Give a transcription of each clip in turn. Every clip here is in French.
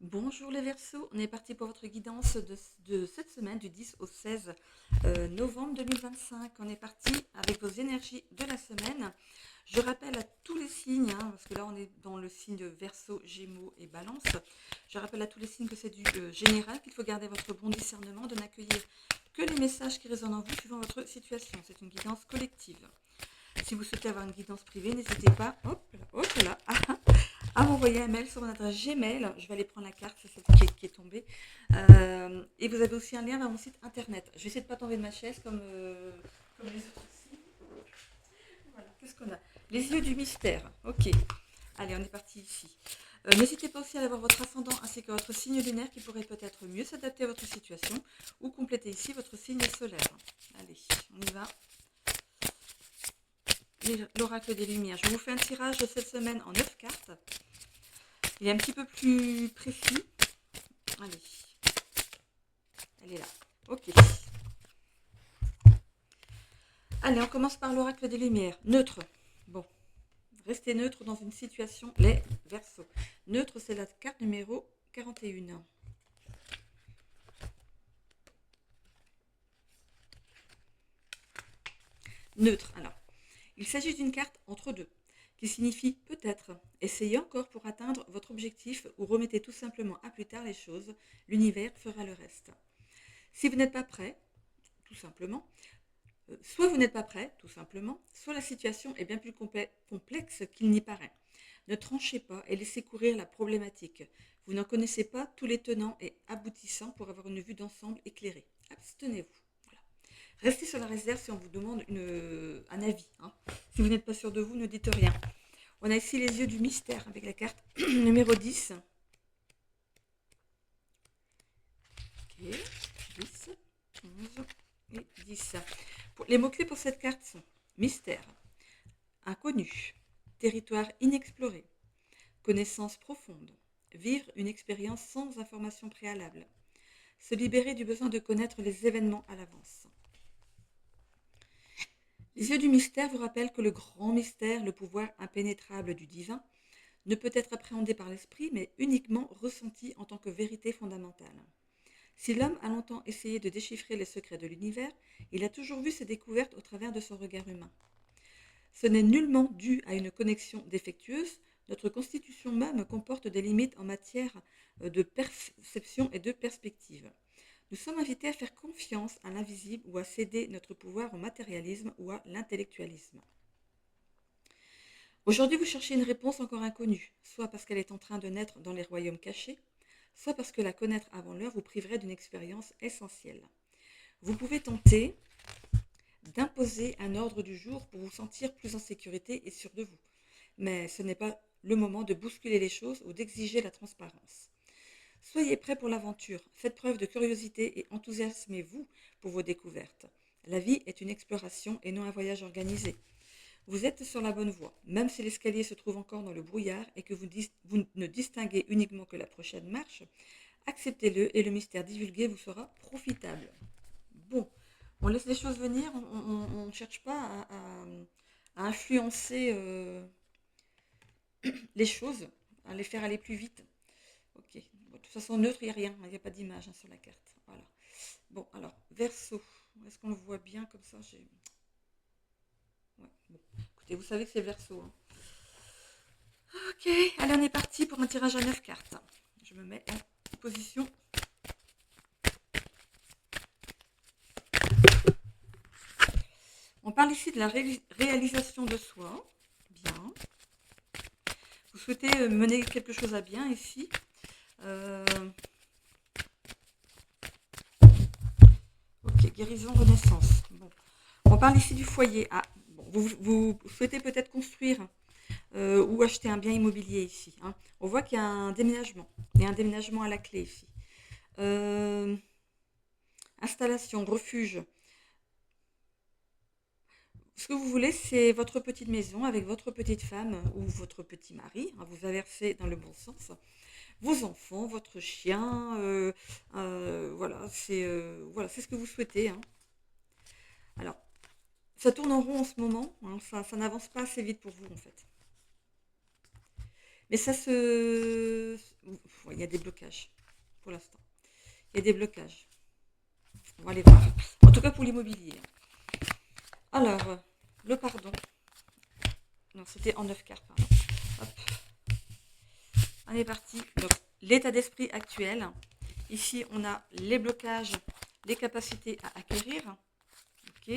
Bonjour les Verseaux, on est parti pour votre guidance de cette semaine du 10 au 16 novembre 2025. On est parti avec vos énergies de la semaine. Je rappelle à tous les signes, parce que là on est dans le signe de Verseau, Gémeaux et Balance. Je rappelle à tous les signes que c'est du général, qu'il faut garder votre bon discernement, de n'accueillir que les messages qui résonnent en vous suivant votre situation. C'est une guidance collective. Si vous souhaitez avoir une guidance privée, n'hésitez pas, hop là, à m'envoyer un mail sur mon adresse Gmail. Je vais aller prendre la carte, c'est celle qui est tombée. Et vous avez aussi un lien vers mon site internet. Je vais essayer de ne pas tomber de ma chaise comme les autres ici. Voilà, qu'est-ce qu'on a? Les yeux du mystère. Ok. Allez, on est parti ici. N'hésitez pas aussi à aller voir votre ascendant ainsi que votre signe lunaire qui pourrait peut-être mieux s'adapter à votre situation ou compléter ici votre signe solaire. Allez, on y va. L'oracle des Lumières. Je vous fais un tirage de cette semaine en 9 cartes. Il est un petit peu plus précis. Allez, elle est là. Ok. Allez, on commence par l'oracle des Lumières. Neutre. Bon, restez neutre dans une situation. Les Verseaux. Neutre, c'est la carte numéro 41. Neutre. Alors, il s'agit d'une carte entre deux, qui signifie peut-être. Essayez encore pour atteindre votre objectif ou remettez tout simplement à plus tard les choses. L'univers fera le reste. Si vous n'êtes pas prêt, tout simplement, soit vous n'êtes pas prêt, tout simplement, soit la situation est bien plus complexe qu'il n'y paraît. Ne tranchez pas et laissez courir la problématique. Vous n'en connaissez pas tous les tenants et aboutissants pour avoir une vue d'ensemble éclairée. Abstenez-vous. Voilà. Restez sur la réserve si on vous demande un avis. Si vous n'êtes pas sûr de vous, ne dites rien. On a ici les yeux du mystère avec la carte numéro 10. Ok, 10, 11 et 10. Les mots-clés pour cette carte sont mystère, inconnu, territoire inexploré, connaissance profonde, vivre une expérience sans information préalable, se libérer du besoin de connaître les événements à l'avance. Les yeux du mystère vous rappellent que le grand mystère, le pouvoir impénétrable du divin, ne peut être appréhendé par l'esprit, mais uniquement ressenti en tant que vérité fondamentale. Si l'homme a longtemps essayé de déchiffrer les secrets de l'univers, il a toujours vu ses découvertes au travers de son regard humain. Ce n'est nullement dû à une connexion défectueuse, notre constitution même comporte des limites en matière de perception et de perspective. Nous sommes invités à faire confiance à l'invisible ou à céder notre pouvoir au matérialisme ou à l'intellectualisme. Aujourd'hui, vous cherchez une réponse encore inconnue, soit parce qu'elle est en train de naître dans les royaumes cachés, soit parce que la connaître avant l'heure vous priverait d'une expérience essentielle. Vous pouvez tenter d'imposer un ordre du jour pour vous sentir plus en sécurité et sûr de vous. Mais ce n'est pas le moment de bousculer les choses ou d'exiger la transparence. Soyez prêts pour l'aventure, faites preuve de curiosité et enthousiasmez-vous pour vos découvertes. La vie est une exploration et non un voyage organisé. Vous êtes sur la bonne voie, même si l'escalier se trouve encore dans le brouillard et que vous ne distinguez uniquement que la prochaine marche, acceptez-le et le mystère divulgué vous sera profitable. Bon, on laisse les choses venir, on ne cherche pas à influencer les choses, à les faire aller plus vite. Ok, bon, de toute façon neutre, il n'y a rien, il n'y a pas d'image sur la carte. Voilà. Bon, alors, Verseau, est-ce qu'on le voit bien comme ça? Ouais, bon. Écoutez, vous savez que c'est Verseau. Ok, allez, on est parti pour un tirage à 9 cartes. Je me mets en position. On parle ici de la réalisation de soi. Bien. Vous souhaitez mener quelque chose à bien ici. Ok, guérison, renaissance. Bon. On parle ici du foyer. Ah, bon, vous souhaitez peut-être construire ou acheter un bien immobilier ici. On voit qu'il y a un déménagement. Il y a un déménagement à la clé ici. Installation, refuge. Ce que vous voulez, c'est votre petite maison avec votre petite femme ou votre petit mari. Vous inversez dans le bon sens. Vos enfants, votre chien. Voilà, c'est ce que vous souhaitez. Alors, ça tourne en rond en ce moment. Ça n'avance pas assez vite pour vous en fait. Mais ça se... Ouais, il y a des blocages pour l'instant. Il y a des blocages. On va les voir. En tout cas pour l'immobilier. Alors, le pardon. Non, c'était en 9 cartes. Pardon. Hop. On est parti. Donc, l'état d'esprit actuel. Ici, on a les blocages, les capacités à acquérir. Ok.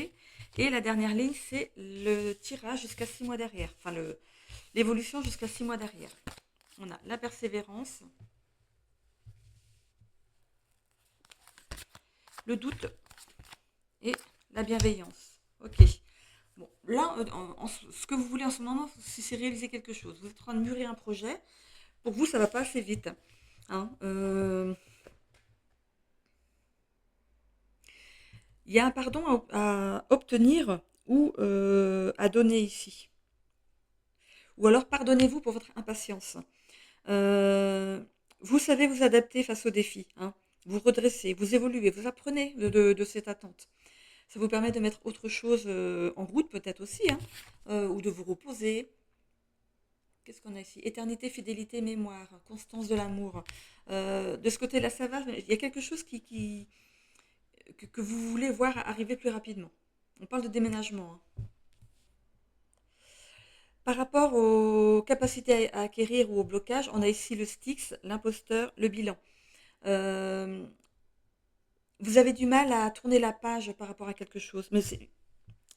Et la dernière ligne, c'est le tirage jusqu'à 6 mois derrière. Enfin, l'évolution jusqu'à 6 mois derrière. On a la persévérance, le doute et la bienveillance. Ok. Bon, là, ce que vous voulez en ce moment, c'est réaliser quelque chose. Vous êtes en train de mûrir un projet. Pour vous, ça va pas assez vite. Hein. Il y a un pardon à obtenir ou à donner ici. Ou alors pardonnez-vous pour votre impatience. Euh, vous savez vous adapter face aux défis. Hein. Vous redressez, vous évoluez, vous apprenez de cette attente. Ça vous permet de mettre autre chose en route peut-être aussi, hein, ou de vous reposer. Qu'est-ce qu'on a ici? Éternité, fidélité, mémoire, constance de l'amour. De ce côté-là, ça va. Il y a quelque chose que vous voulez voir arriver plus rapidement. On parle de déménagement. Hein. Par rapport aux capacités à acquérir ou au blocage, on a ici le Styx, l'imposteur, le bilan. Euh, vous avez du mal à tourner la page par rapport à quelque chose, mais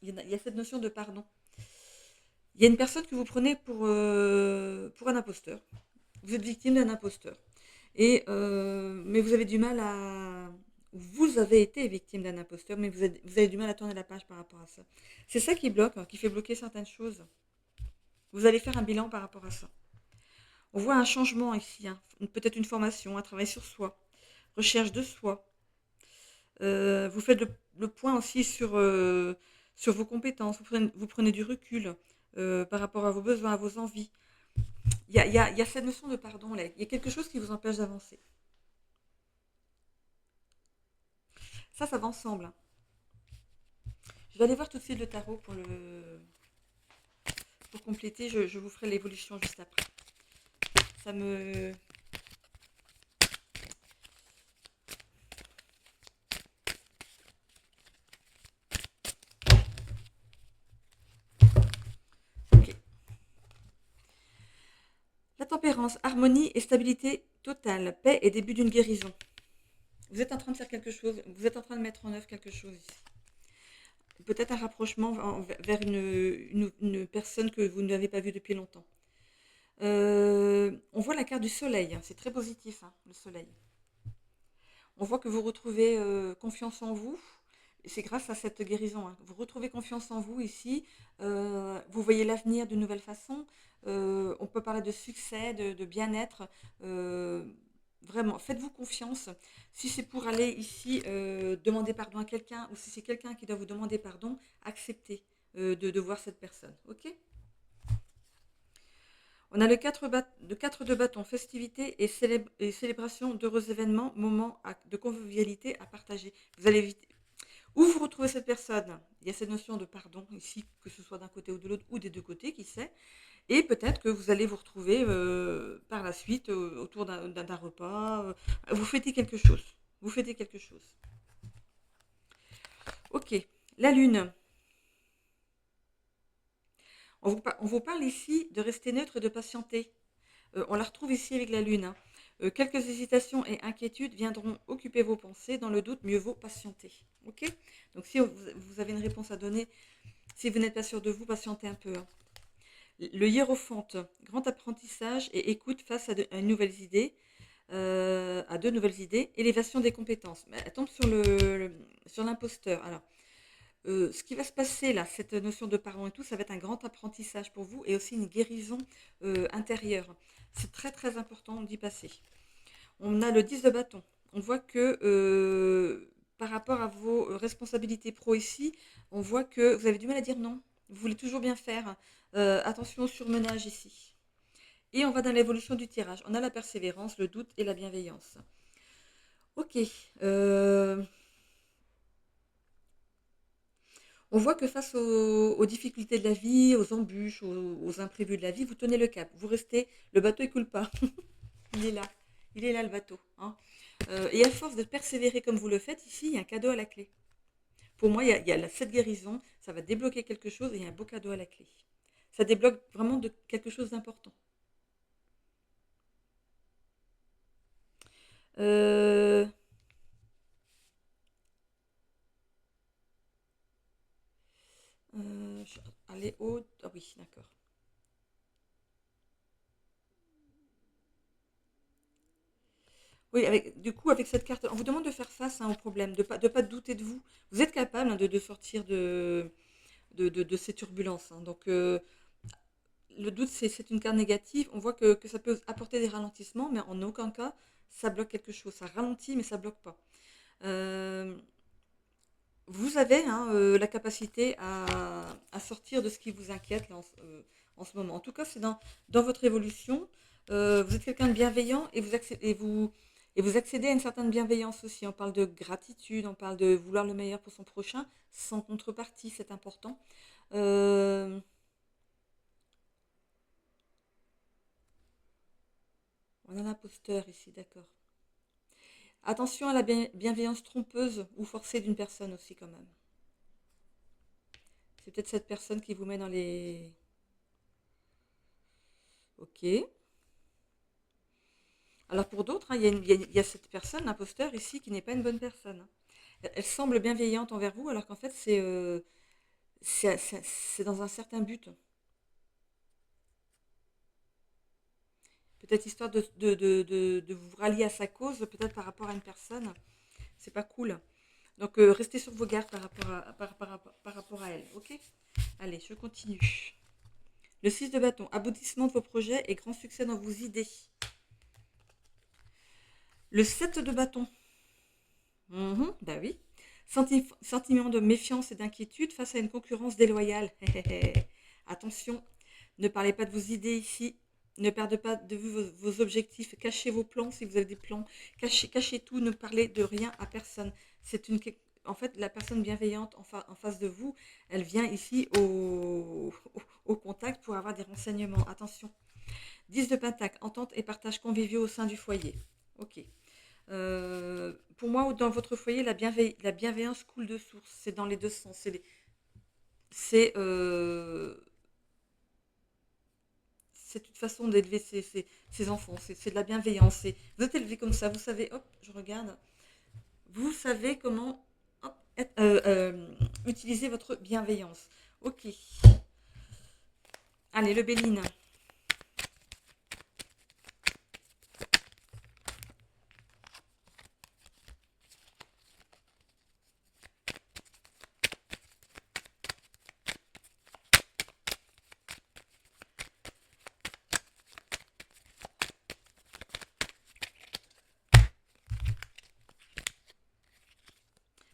il y a cette notion de pardon. Il y a une personne que vous prenez pour un imposteur. Vous êtes victime d'un imposteur. Mais vous avez du mal à... Vous avez été victime d'un imposteur, mais vous avez du mal à tourner la page par rapport à ça. C'est ça qui bloque, hein, qui fait bloquer certaines choses. Vous allez faire un bilan par rapport à ça. On voit un changement ici, hein. Peut-être une formation, un travail sur soi, recherche de soi. Vous faites le point aussi sur vos compétences, vous prenez du recul par rapport à vos besoins, à vos envies. Il y a cette notion de pardon là. Il y a quelque chose qui vous empêche d'avancer. Ça va ensemble. Hein. Je vais aller voir tout de suite le tarot pour compléter. Je vous ferai l'évolution juste après. Ça me... Ok. La tempérance, harmonie et stabilité totale, paix et début d'une guérison. Vous êtes en train de faire quelque chose, vous êtes en train de mettre en œuvre quelque chose ici. Peut-être un rapprochement vers une personne que vous n'avez pas vue depuis longtemps. On voit la carte du soleil, hein, c'est très positif, hein, le soleil. On voit que vous retrouvez confiance en vous. C'est grâce à cette guérison. Hein. Vous retrouvez confiance en vous ici. Vous voyez l'avenir d'une nouvelle façon. On peut parler de succès, de bien-être. Vraiment, faites-vous confiance. Si c'est pour aller ici demander pardon à quelqu'un ou si c'est quelqu'un qui doit vous demander pardon, acceptez de voir cette personne. Ok? On a le 4 de bâton, festivité et célébration d'heureux événements, moments de convivialité à partager. Vous allez vite. Où vous retrouvez cette personne? Il y a cette notion de pardon ici, que ce soit d'un côté ou de l'autre, ou des deux côtés, qui sait. Et peut-être que vous allez vous retrouver par la suite autour d'un repas. Vous fêtez quelque chose. Vous fêtez quelque chose. Ok. La lune. On vous parle ici de rester neutre et de patienter. On la retrouve ici avec la lune. Hein. Quelques hésitations et inquiétudes viendront occuper vos pensées. Dans le doute, mieux vaut patienter. Ok? Donc si vous avez une réponse à donner, si vous n'êtes pas sûr de vous, patientez un peu. Hein. Le hiérophante, grand apprentissage et écoute face à de nouvelles idées, à de nouvelles idées. Élévation des compétences. Mais elle tombe sur l'imposteur. Alors, ce qui va se passer là, cette notion de pardon et tout, ça va être un grand apprentissage pour vous et aussi une guérison intérieure. C'est très très important d'y passer. On a le 10 de bâton. On voit que par rapport à vos responsabilités pro ici, on voit que vous avez du mal à dire non. Vous voulez toujours bien faire. Attention au surmenage ici. Et on va dans l'évolution du tirage. On a la persévérance, le doute et la bienveillance. Ok. On voit que face aux difficultés de la vie, aux embûches, aux imprévus de la vie, vous tenez le cap. Vous restez, le bateau ne coule pas. Il est là. Il est là le bateau, hein. Et à force de persévérer comme vous le faites, ici, il y a un cadeau à la clé. Pour moi, cette guérison, ça va débloquer quelque chose et il y a un beau cadeau à la clé. Ça débloque vraiment de quelque chose d'important. Euh, Allez, ah oui, d'accord. Oui, du coup, avec cette carte, on vous demande de faire face, hein, au problème, de pas douter de vous. Vous êtes capable, hein, de sortir de ces turbulences, hein. Donc, le doute, c'est une carte négative. On voit que ça peut apporter des ralentissements, mais en aucun cas, ça bloque quelque chose. Ça ralentit, mais ça bloque pas. Euh, Vous avez, hein, la capacité à sortir de ce qui vous inquiète là, en ce moment. En tout cas, c'est dans votre évolution. Vous êtes quelqu'un de bienveillant et vous accédez à une certaine bienveillance aussi. On parle de gratitude, on parle de vouloir le meilleur pour son prochain, sans contrepartie, c'est important. Euh, on a l'imposteur ici, d'accord. Attention à la bienveillance trompeuse ou forcée d'une personne aussi quand même. C'est peut-être cette personne qui vous met dans les... Ok. Alors pour d'autres, hein, il y a cette personne, l'imposteur ici, qui n'est pas une bonne personne, hein. Elle semble bienveillante envers vous, alors qu'en fait, c'est dans un certain but. Peut-être histoire de vous rallier à sa cause, peut-être par rapport à une personne. C'est pas cool. Donc restez sur vos gardes par rapport à elle. Ok. Allez, je continue. Le 6 de bâton, aboutissement de vos projets et grand succès dans vos idées. Le 7 de bâton. Bah oui. Sentiment de méfiance et d'inquiétude face à une concurrence déloyale. Attention, ne parlez pas de vos idées ici. Ne perdez pas de vue vos objectifs. Cachez vos plans si vous avez des plans. Cachez tout. Ne parlez de rien à personne. C'est une, En fait, la personne bienveillante en face de vous, elle vient ici au contact pour avoir des renseignements. Attention. 10 de pentacle, entente et partage conviviaux au sein du foyer. Ok. Pour moi, dans votre foyer, la bienveillance coule de source. C'est dans les deux sens. C'est, c'est une façon d'élever ses enfants. C'est de la bienveillance. Vous êtes élevé comme ça. Vous savez, hop, je regarde. Vous savez comment, hop, utiliser votre bienveillance. Ok. Allez, le Béline.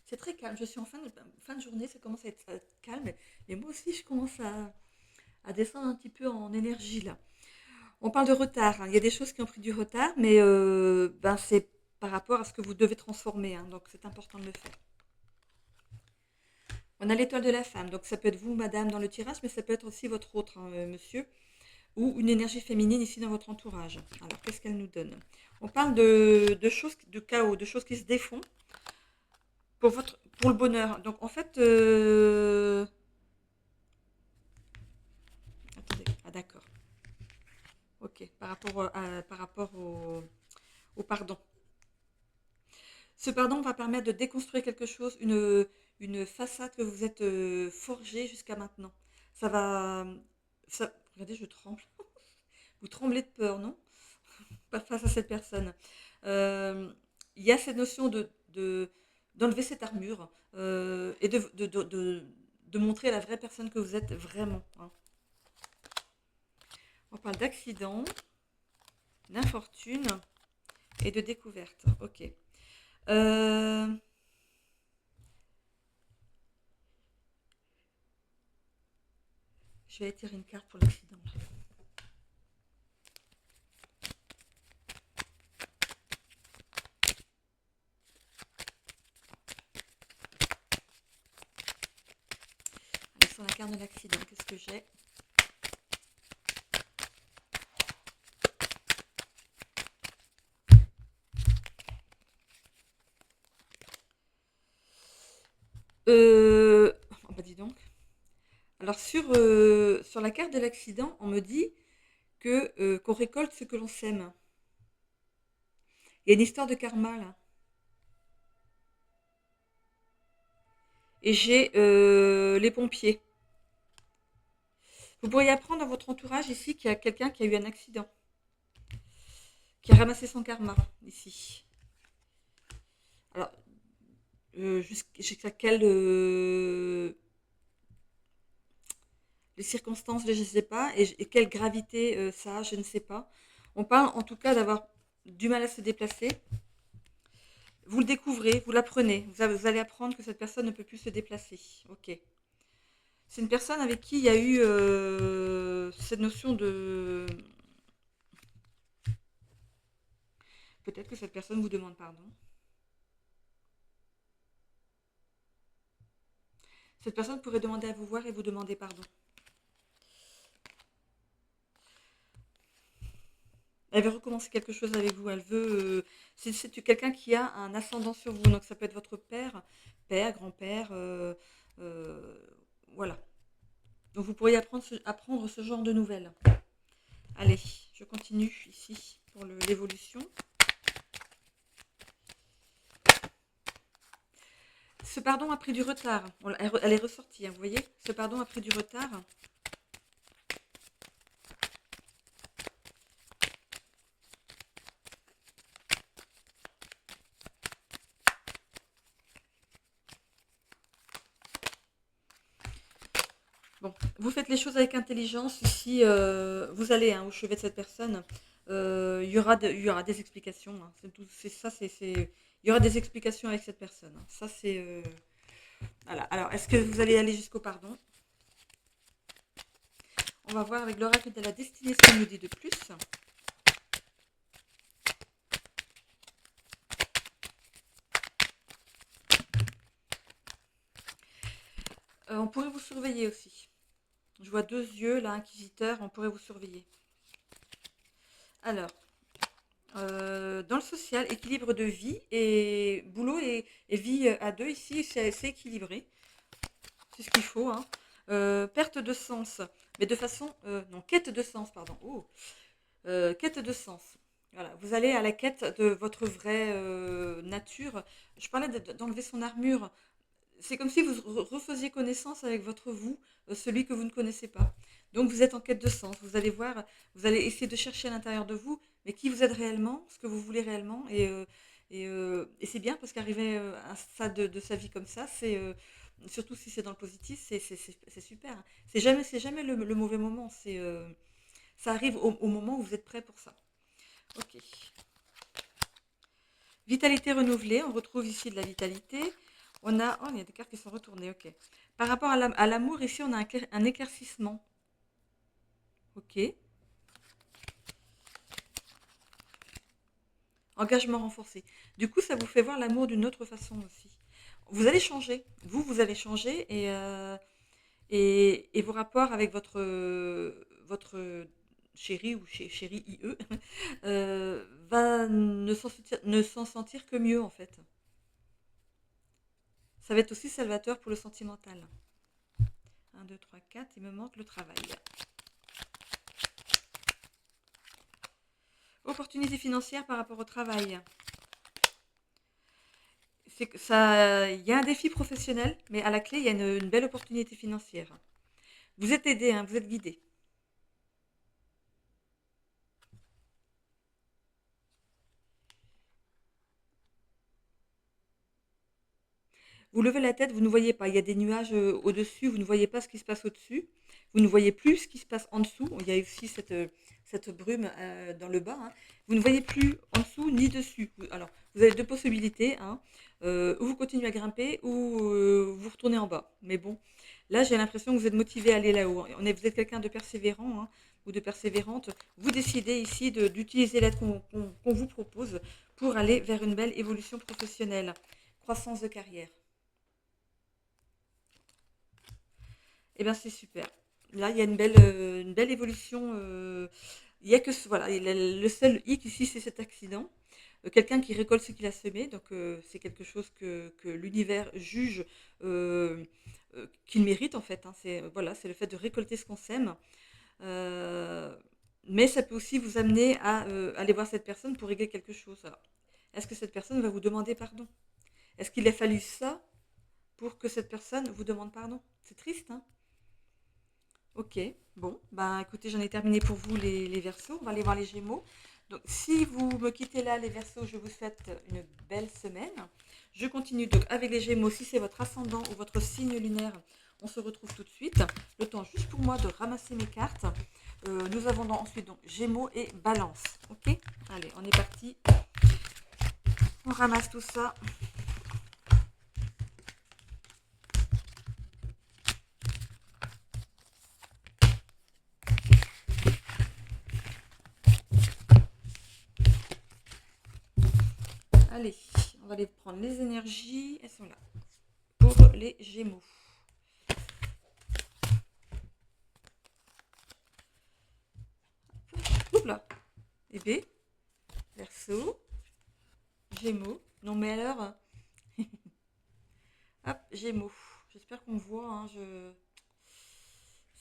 C'est très calme. Je suis en fin de journée. Ça commence à être calme. Et moi aussi, je commence à descendre un petit peu en énergie là. On parle de retard, hein. Il y a des choses qui ont pris du retard, mais ben c'est par rapport à ce que vous devez transformer, hein. Donc c'est important de le faire. On a l'étoile de la femme, donc ça peut être vous, madame, dans le tirage, mais ça peut être aussi votre autre, hein, monsieur, ou une énergie féminine ici dans votre entourage. Alors qu'est-ce qu'elle nous donne? On parle de choses, de chaos, de choses qui se défont pour le bonheur. Donc en fait, attendez, ah d'accord, ok, par rapport au pardon. Ce pardon va permettre de déconstruire quelque chose, une façade que vous êtes forgée jusqu'à maintenant. Ça va. Regardez, je tremble. Vous tremblez de peur, non? Pas face à cette personne. Euh, Il y a cette notion d'enlever cette armure et de montrer la vraie personne que vous êtes vraiment, hein. On parle d'accident, d'infortune et de découverte. Ok. Euh, je vais tirer une carte pour l'accident. la carte de l'accident, qu'est-ce que j'ai? Oh bah dis donc. Alors sur la carte de l'accident, on me dit qu'on récolte ce que l'on sème. Il y a une histoire de karma là. Et j'ai les pompiers. Vous pourriez apprendre dans votre entourage ici qu'il y a quelqu'un qui a eu un accident, qui a ramassé son karma ici. Alors, jusqu'à les circonstances, je ne sais pas, et quelle gravité ça a, je ne sais pas. On parle en tout cas d'avoir du mal à se déplacer. Vous le découvrez, vous l'apprenez. Vous allez apprendre que cette personne ne peut plus se déplacer. Ok. C'est une personne avec qui il y a eu cette notion de... Peut-être que cette personne vous demande pardon. Cette personne pourrait demander à vous voir et vous demander pardon. Elle veut recommencer quelque chose avec vous. Elle veut. C'est quelqu'un qui a un ascendant sur vous. Donc ça peut être votre père, grand-père. Voilà. Donc vous pourriez apprendre ce genre de nouvelles. Allez, je continue ici pour l'évolution. Ce pardon a pris du retard. Elle est ressortie, hein, vous voyez. Ce pardon a pris du retard. Bon, vous faites les choses avec intelligence. Ici, vous allez au chevet de cette personne. Il y aura des explications. Hein. Il y aura des explications avec cette personne. Hein. Ça, c'est... Voilà. Alors, est-ce que vous allez aller jusqu'au pardon? On va voir avec l'oracle de la destinée ce qu'il nous dit de plus. On pourrait vous surveiller aussi. Je vois 2 yeux, là, inquisiteurs, on pourrait vous surveiller. Alors, dans le social, équilibre de vie et boulot et vie à deux, ici, c'est équilibré. C'est ce qu'il faut. Hein. Perte de sens, mais de façon... non, quête de sens, pardon. Oh. Quête de sens. Voilà, vous allez à la quête de votre vraie nature. Je parlais d'enlever son armure. C'est comme si vous refaisiez connaissance avec votre vous, celui que vous ne connaissez pas. Donc vous êtes en quête de sens. Vous allez voir, vous allez essayer de chercher à l'intérieur de vous, mais qui vous êtes réellement, ce que vous voulez réellement. Et c'est bien parce qu'arriver à un stade de sa vie comme ça, c'est surtout si c'est dans le positif, c'est super. C'est jamais le mauvais moment. Ça arrive au moment où vous êtes prêt pour ça. Ok. Vitalité renouvelée, on retrouve ici de la vitalité. Oh, il y a des cartes qui sont retournées, ok. Par rapport à l'amour, ici, on a un éclaircissement. Ok. Engagement renforcé. Du coup, ça vous fait voir l'amour d'une autre façon aussi. Vous allez changer. Vous allez changer et vos rapports avec votre chéri ou chérie IE va ne s'en sentir que mieux en fait. Ça va être aussi salvateur pour le sentimental. 1, 2, 3, 4, il me manque le travail. Opportunité financière par rapport au travail. Il y a un défi professionnel, mais à la clé, il y a une belle opportunité financière. Vous êtes aidé, hein, vous êtes guidé. Vous levez la tête, vous ne voyez pas. Il y a des nuages au-dessus, vous ne voyez pas ce qui se passe au-dessus. Vous ne voyez plus ce qui se passe en dessous. Il y a aussi cette brume dans le bas. Hein. Vous ne voyez plus en dessous ni dessus. Alors, vous avez 2 possibilités. Hein. Ou vous continuez à grimper ou vous retournez en bas. Mais bon, là, j'ai l'impression que vous êtes motivé à aller là-haut. Vous êtes quelqu'un de persévérant hein, ou de persévérante. Vous décidez ici d'utiliser l'aide qu'on vous propose pour aller vers une belle évolution professionnelle. Croissance de carrière. Eh bien, c'est super. Là, il y a une belle évolution. Il y a que voilà, le seul hic ici, c'est cet accident. Quelqu'un qui récolte ce qu'il a semé, donc c'est quelque chose que l'univers juge qu'il mérite en fait, hein. C'est voilà, c'est le fait de récolter ce qu'on sème. Euh, mais ça peut aussi vous amener à aller voir cette personne pour régler quelque chose. Alors, est-ce que cette personne va vous demander pardon? Est-ce qu'il a fallu ça pour que cette personne vous demande pardon? C'est triste, hein? Ok, bon, ben écoutez, j'en ai terminé pour vous les Verseaux. On va aller voir les Gémeaux. Donc, si vous me quittez là, les Verseaux, je vous souhaite une belle semaine. Je continue donc avec les Gémeaux. Si c'est votre ascendant ou votre signe lunaire, on se retrouve tout de suite. Le temps juste pour moi de ramasser mes cartes. Nous avons ensuite donc Gémeaux et Balance. Ok, allez, on est parti. On ramasse tout ça. Allez, on va aller prendre les énergies. Elles sont là. Pour les Gémeaux. Oups là. Épée. Verseau. Gémeaux. Non mais alors. Hop, Gémeaux. J'espère qu'on me voit, hein,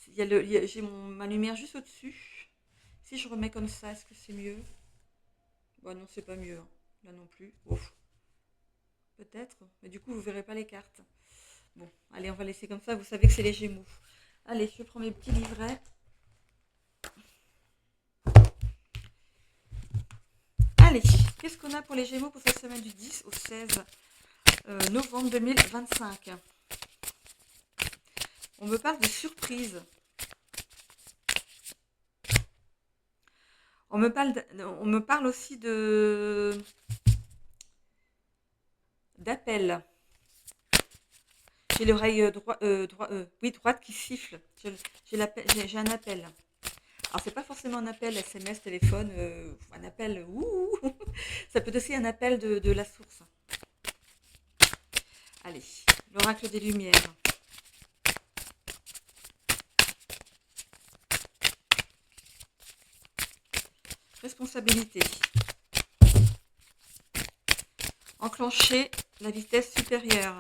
j'ai ma lumière juste au-dessus. Si je remets comme ça, est-ce que c'est mieux? Bah non, c'est pas mieux, hein. Là non plus. Ouf. Peut-être. Mais du coup, vous verrez pas les cartes. Bon, allez, on va laisser comme ça. Vous savez que c'est les Gémeaux. Allez, je prends mes petits livrets. Allez, qu'est-ce qu'on a pour les Gémeaux pour cette semaine du 10 au 16 novembre 2025? On me parle de surprise. On me parle aussi d'appel. J'ai l'oreille droite qui siffle. J'ai un appel. Alors c'est pas forcément un appel SMS, téléphone, un appel. Ouh, ça peut être aussi un appel de la source. Allez, l'oracle des Lumières. Responsabilité. Enclencher la vitesse supérieure.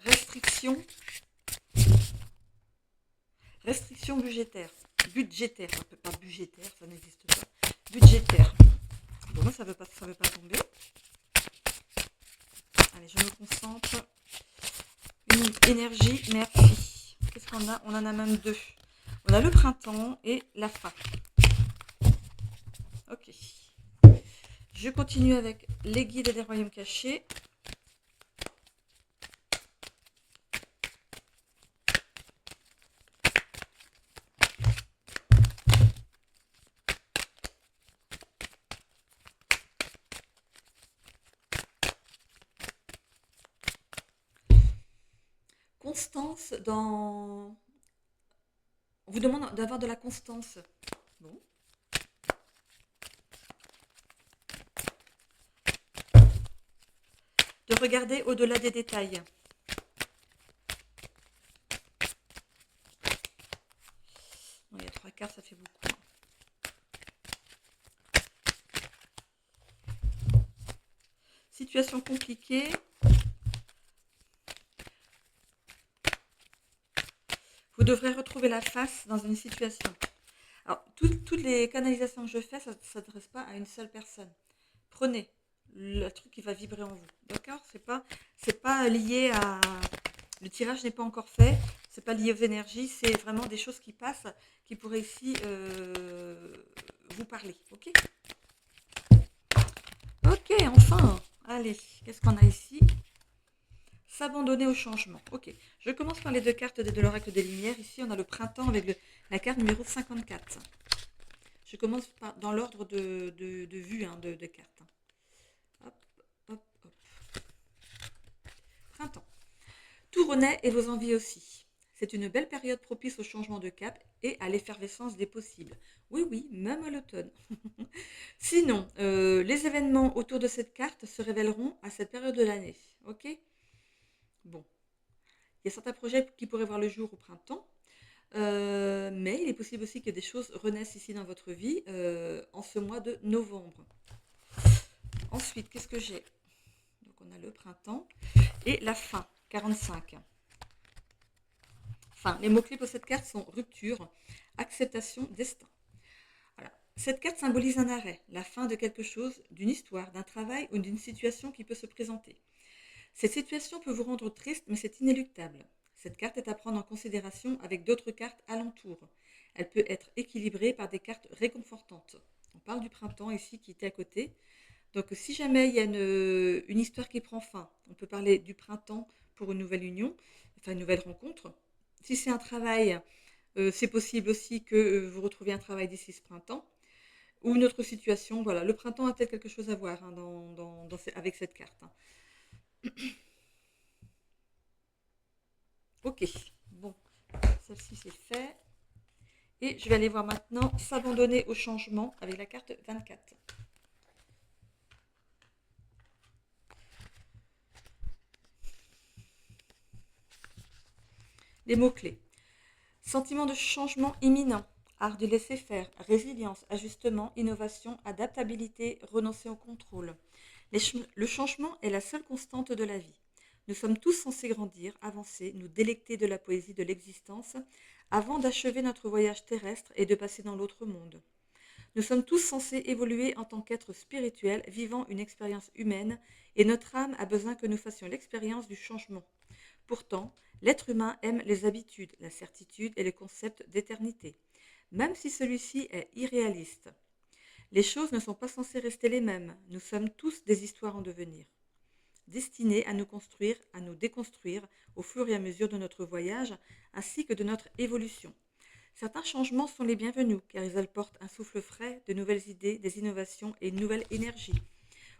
Restriction. Restriction budgétaire. Budgétaire, pas budgétaire, ça n'existe pas. Budgétaire. Bon, moi, ça veut pas tomber. Allez, je me concentre. Une énergie, merci. Qu'est-ce qu'on a? On en a même deux. On a le printemps et la fin. Ok. Je continue avec les guides des royaumes cachés. Constance dans... On vous demande d'avoir de la constance. Bon. De regarder au-delà des détails. Bon, il y a 3 cartes, ça fait beaucoup. Situation compliquée. Vous devrez retrouver la face dans une situation. Alors, toutes les canalisations que je fais, ça ne s'adresse pas à une seule personne. Prenez le truc qui va vibrer en vous. D'accord? C'est pas lié à... Le tirage n'est pas encore fait. C'est pas lié aux énergies. C'est vraiment des choses qui passent, qui pourraient ici vous parler. Ok? Ok, enfin. Allez, qu'est-ce qu'on a ici? S'abandonner au changement. Ok, je commence par les deux cartes de l'oracle des Lumières. Ici, on a le printemps avec la carte numéro 54. Je commence dans l'ordre de vue de cartes. Hop, hop, hop. Printemps. Tout renaît et vos envies aussi. C'est une belle période propice au changement de cap et à l'effervescence des possibles. Oui, oui, même à l'automne. Sinon, les événements autour de cette carte se révéleront à cette période de l'année. Ok ? Bon, il y a certains projets qui pourraient voir le jour au printemps, mais il est possible aussi que des choses renaissent ici dans votre vie en ce mois de novembre. Ensuite, qu'est-ce que j'ai? Donc on a le printemps et la fin, 45. Enfin, les mots-clés pour cette carte sont rupture, acceptation, destin. Voilà. Cette carte symbolise un arrêt, la fin de quelque chose, d'une histoire, d'un travail ou d'une situation qui peut se présenter. Cette situation peut vous rendre triste, mais c'est inéluctable. Cette carte est à prendre en considération avec d'autres cartes alentour. Elle peut être équilibrée par des cartes réconfortantes. On parle du printemps ici qui était à côté. Donc si jamais il y a une histoire qui prend fin, on peut parler du printemps pour une nouvelle union, enfin une nouvelle rencontre. Si c'est un travail, c'est possible aussi que vous retrouviez un travail d'ici ce printemps. Ou une autre situation, voilà. Le printemps a peut-être quelque chose à voir hein, avec cette carte. Hein. Ok, bon, celle-ci c'est fait. Et je vais aller voir maintenant s'abandonner au changement avec la carte 24. Les mots-clés. Sentiment de changement imminent. Art de laisser faire. Résilience, ajustement, innovation, adaptabilité, renoncer au contrôle. Le changement est la seule constante de la vie. Nous sommes tous censés grandir, avancer, nous délecter de la poésie de l'existence avant d'achever notre voyage terrestre et de passer dans l'autre monde. Nous sommes tous censés évoluer en tant qu'êtres spirituels vivant une expérience humaine et notre âme a besoin que nous fassions l'expérience du changement. Pourtant, l'être humain aime les habitudes, la certitude et le concept d'éternité, même si celui-ci est irréaliste. Les choses ne sont pas censées rester les mêmes, nous sommes tous des histoires en devenir, destinées à nous construire, à nous déconstruire au fur et à mesure de notre voyage ainsi que de notre évolution. Certains changements sont les bienvenus car ils apportent un souffle frais, de nouvelles idées, des innovations et une nouvelle énergie.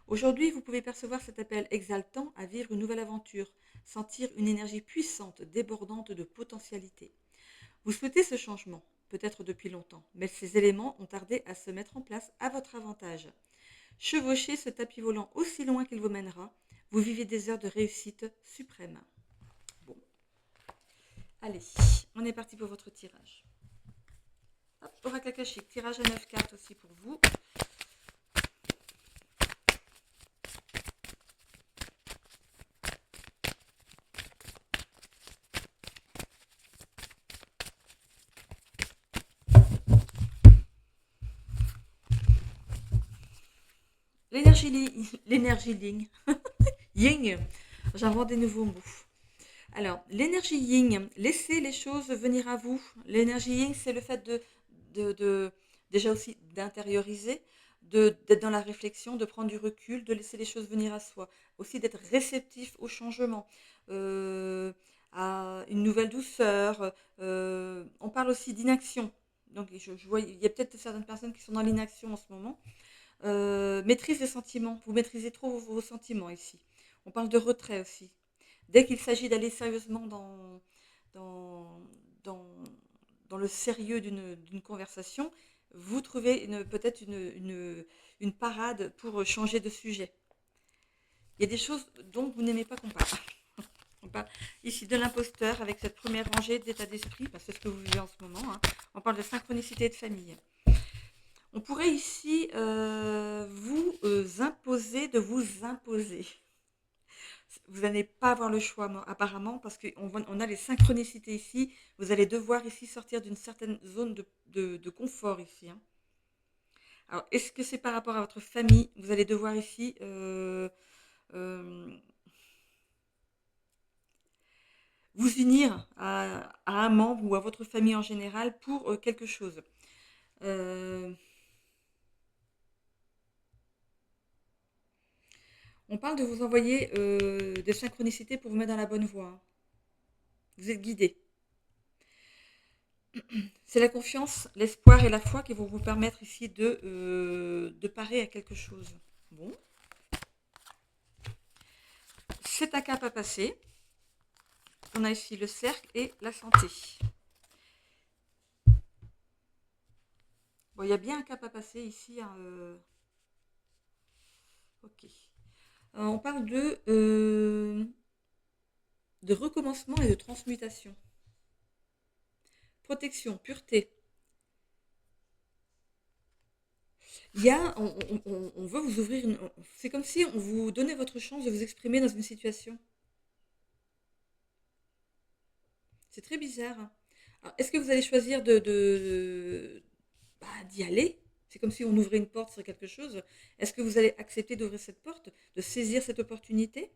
Aujourd'hui, vous pouvez percevoir cet appel exaltant à vivre une nouvelle aventure, sentir une énergie puissante, débordante de potentialité. Vous souhaitez ce changement, peut-être depuis longtemps, mais ces éléments ont tardé à se mettre en place à votre avantage. Chevauchez ce tapis volant aussi loin qu'il vous mènera, vous vivez des heures de réussite suprême. Bon, allez, on est parti pour votre tirage. Hop, oracle akashique, tirage à 9 cartes aussi pour vous. L'énergie ligne. Yin, j'invente des nouveaux mots. Alors, l'énergie yin, laissez les choses venir à vous. L'énergie yin, c'est le fait déjà aussi d'intérioriser, d'être dans la réflexion, de prendre du recul, de laisser les choses venir à soi. Aussi d'être réceptif au changement, à une nouvelle douceur. On parle aussi d'inaction. Donc, je vois, il y a peut-être certaines personnes qui sont dans l'inaction en ce moment. Maîtrise des sentiments. Vous maîtrisez trop vos sentiments ici. On parle de retrait aussi. Dès qu'il s'agit d'aller sérieusement dans, dans, dans le sérieux d'une conversation, vous trouvez peut-être une parade pour changer de sujet. Il y a des choses dont vous n'aimez pas qu'on parle. On parle ici de l'imposteur avec cette première rangée d'état d'esprit, parce que c'est ce que vous vivez en ce moment. Hein. On parle de synchronicité de famille. On pourrait ici vous imposer de vous imposer. Vous n'allez pas avoir le choix, apparemment, parce qu'on a les synchronicités ici. Vous allez devoir ici sortir d'une certaine zone de confort ici. Hein. Alors, est-ce que c'est par rapport à votre famille? Vous allez devoir ici euh, vous unir à un membre ou à votre famille en général pour quelque chose. On parle de vous envoyer des synchronicités pour vous mettre dans la bonne voie. Hein. Vous êtes guidé. C'est la confiance, l'espoir et la foi qui vont vous permettre ici de parer à quelque chose. Bon. C'est un cap à passer. On a ici le cercle et la santé. Bon, il y a bien un cap à passer ici. Hein, ok. On parle de recommencement et de transmutation. Protection, pureté. Il y a, on veut vous ouvrir c'est comme si on vous donnait votre chance de vous exprimer dans une situation. C'est très bizarre, hein. Alors, est-ce que vous allez choisir d'y aller? C'est comme si on ouvrait une porte sur quelque chose. Est-ce que vous allez accepter d'ouvrir cette porte, de saisir cette opportunité?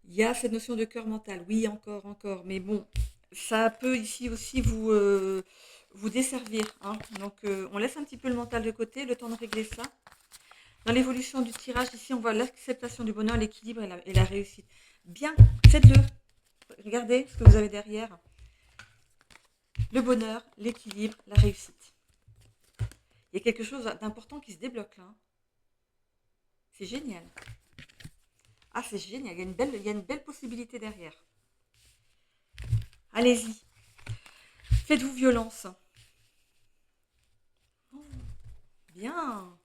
Il y a cette notion de cœur mental. Oui, encore, encore. Mais bon, ça peut ici aussi vous desservir, hein. Donc, on laisse un petit peu le mental de côté, le temps de régler ça. Dans l'évolution du tirage, ici, on voit l'acceptation du bonheur, l'équilibre et la réussite. Bien, faites-le. Regardez ce que vous avez derrière. Le bonheur, l'équilibre, la réussite. Il y a quelque chose d'important qui se débloque là. C'est génial. Ah, c'est génial. Il y a une belle possibilité derrière. Allez-y. Faites-vous violence. Oh, bien.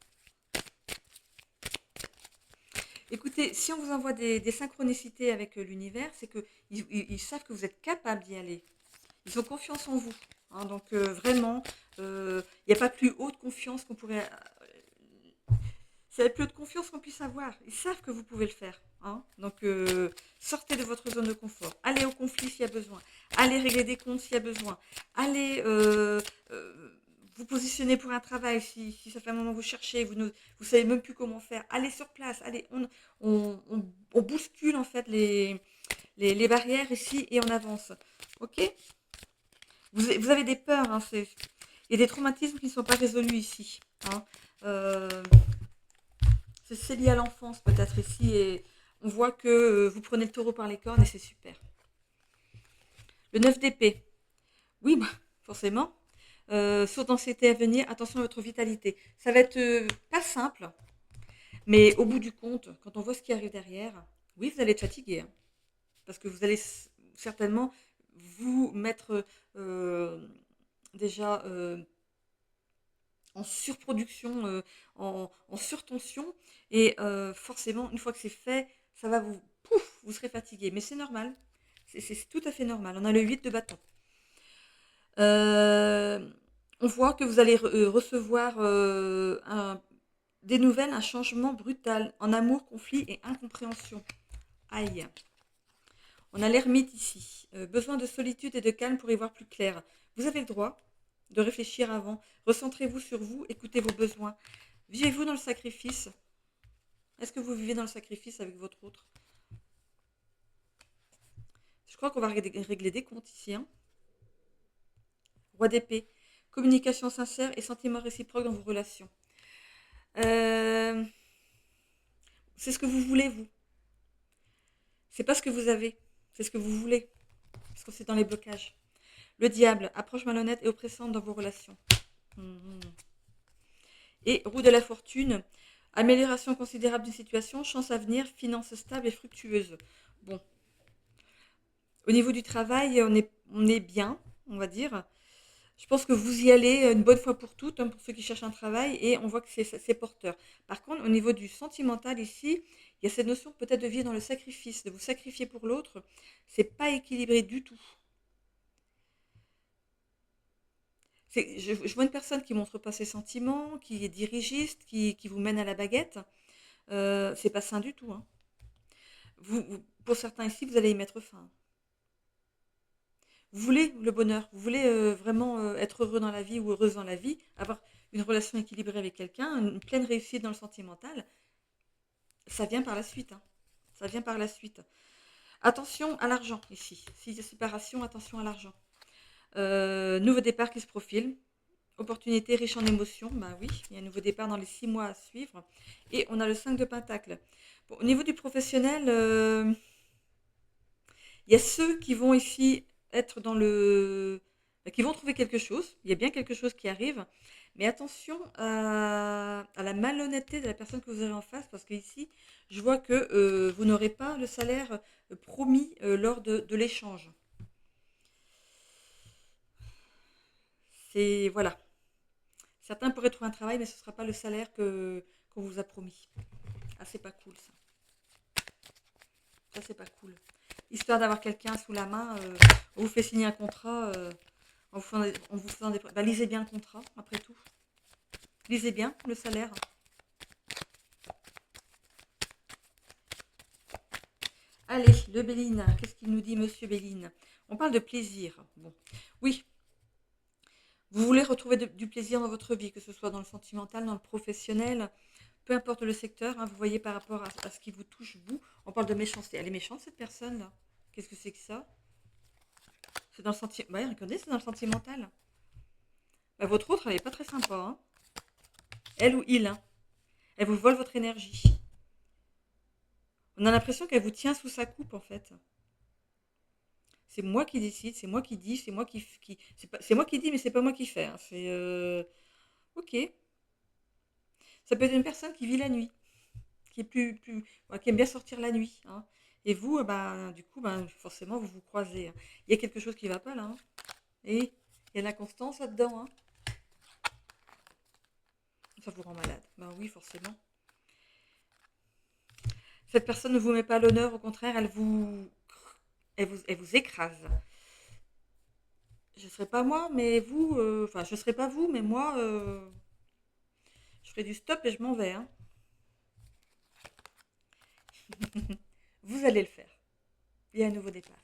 Écoutez, si on vous envoie des synchronicités avec l'univers, c'est qu'ils savent que vous êtes capable d'y aller. Ils ont confiance en vous, hein. Donc vraiment, il n'y a pas plus haute confiance qu'on pourrait... C'est la plus haute confiance qu'on puisse avoir. Ils savent que vous pouvez le faire, hein. Donc sortez de votre zone de confort. Allez au conflit s'il y a besoin. Allez régler des comptes s'il y a besoin. Allez vous positionner pour un travail si ça fait un moment que vous cherchez, vous savez même plus comment faire. Allez sur place. Allez, on bouscule en fait les barrières ici et on avance. Ok? Vous avez des peurs, hein, il y a des traumatismes qui ne sont pas résolus ici, hein. Euh, c'est lié à l'enfance peut-être ici et on voit que vous prenez le taureau par les cornes et c'est super. Le 9 d'épée. Oui, bah, forcément. Source d'anxiété à venir, attention à votre vitalité. Ça va être pas simple, mais au bout du compte, quand on voit ce qui arrive derrière, oui, vous allez être fatigué, hein, parce que vous allez certainement vous mettre déjà en surproduction, en surtension. Et forcément, une fois que c'est fait, ça va vous serez fatigué. Mais c'est normal. C'est tout à fait normal. On a le 8 de bâton. Euh, on voit que vous allez recevoir des nouvelles, un changement brutal en amour, conflit et incompréhension. Aïe. On a l'ermite ici. Besoin de solitude et de calme pour y voir plus clair. Vous avez le droit de réfléchir avant. Recentrez-vous sur vous, écoutez vos besoins. Vivez-vous dans le sacrifice? Est-ce que vous vivez dans le sacrifice avec votre autre? Je crois qu'on va régler des comptes ici, hein. Roi d'épée. Communication sincère et sentiments réciproques dans vos relations. Euh, c'est ce que vous voulez, vous. C'est pas ce que vous avez. C'est ce que vous voulez. Parce que c'est dans les blocages. Le diable. Approche malhonnête et oppressante dans vos relations. Et roue de la fortune. Amélioration considérable d'une situation. Chance à venir. Finances stables et fructueuses. Bon. Au niveau du travail, on est bien, on va dire. Je pense que vous y allez une bonne fois pour toutes, hein, pour ceux qui cherchent un travail, et on voit que c'est porteur. Par contre, au niveau du sentimental ici, il y a cette notion peut-être de vivre dans le sacrifice, de vous sacrifier pour l'autre. C'est pas équilibré du tout. Je vois une personne qui montre pas ses sentiments, qui est dirigiste, qui vous mène à la baguette. C'est pas sain du tout, hein. Pour certains ici, vous allez y mettre fin. Vous voulez le bonheur, vous voulez vraiment être heureux dans la vie ou heureuse dans la vie, avoir une relation équilibrée avec quelqu'un, une pleine réussite dans le sentimental, ça vient par la suite, hein. Ça vient par la suite. Attention à l'argent ici. Si de séparation, attention à l'argent. Nouveau départ qui se profile. Opportunité riche en émotions. Bah oui, il y a un nouveau départ dans les 6 mois à suivre. Et on a le 5 de Pentacle. Bon, au niveau du professionnel, il y a ceux qui vont ici être qui vont trouver quelque chose. Il y a bien quelque chose qui arrive. Mais attention à la malhonnêteté de la personne que vous avez en face, parce qu'ici, je vois que vous n'aurez pas le salaire promis lors de l'échange. C'est, voilà. Certains pourraient trouver un travail, mais ce ne sera pas le salaire qu'on vous a promis. Ah, c'est pas cool ça. Ça, c'est pas cool. Histoire d'avoir quelqu'un sous la main, on vous fait signer un contrat, en vous faisant des... Bah, lisez bien le contrat, après tout. Lisez bien le salaire. Allez, le Béline, qu'est-ce qu'il nous dit, monsieur Béline? On parle de plaisir. Bon, oui, vous voulez retrouver du plaisir dans votre vie, que ce soit dans le sentimental, dans le professionnel, peu importe le secteur, hein, vous voyez par rapport à ce qui vous touche, vous. On parle de méchanceté. Elle est méchante, cette personne-là. Qu'est-ce que c'est que ça? C'est dans le sentimental. Bah, regardez, c'est dans le sentimental. Bah, votre autre, elle n'est pas très sympa, hein. Elle ou il, hein. Elle vous vole votre énergie. On a l'impression qu'elle vous tient sous sa coupe, en fait. C'est moi qui décide, c'est moi qui dis, c'est moi c'est moi qui dis, mais c'est pas moi qui fais, hein. C'est ok. Ça peut être une personne qui vit la nuit, qui est ouais, qui aime bien sortir la nuit, hein. Et vous, ben, du coup, ben, forcément, vous vous croisez, hein. Il y a quelque chose qui va pas là, hein. Et il y a de l'inconstance là-dedans, hein. Ça vous rend malade. Ben oui, forcément. Cette personne ne vous met pas à l'honneur, au contraire, elle vous écrase. Je ne serai pas moi, mais vous, enfin, je ne serai pas vous, mais moi, je ferai du stop et je m'en vais, hein. Vous allez le faire. Il y a un nouveau départ.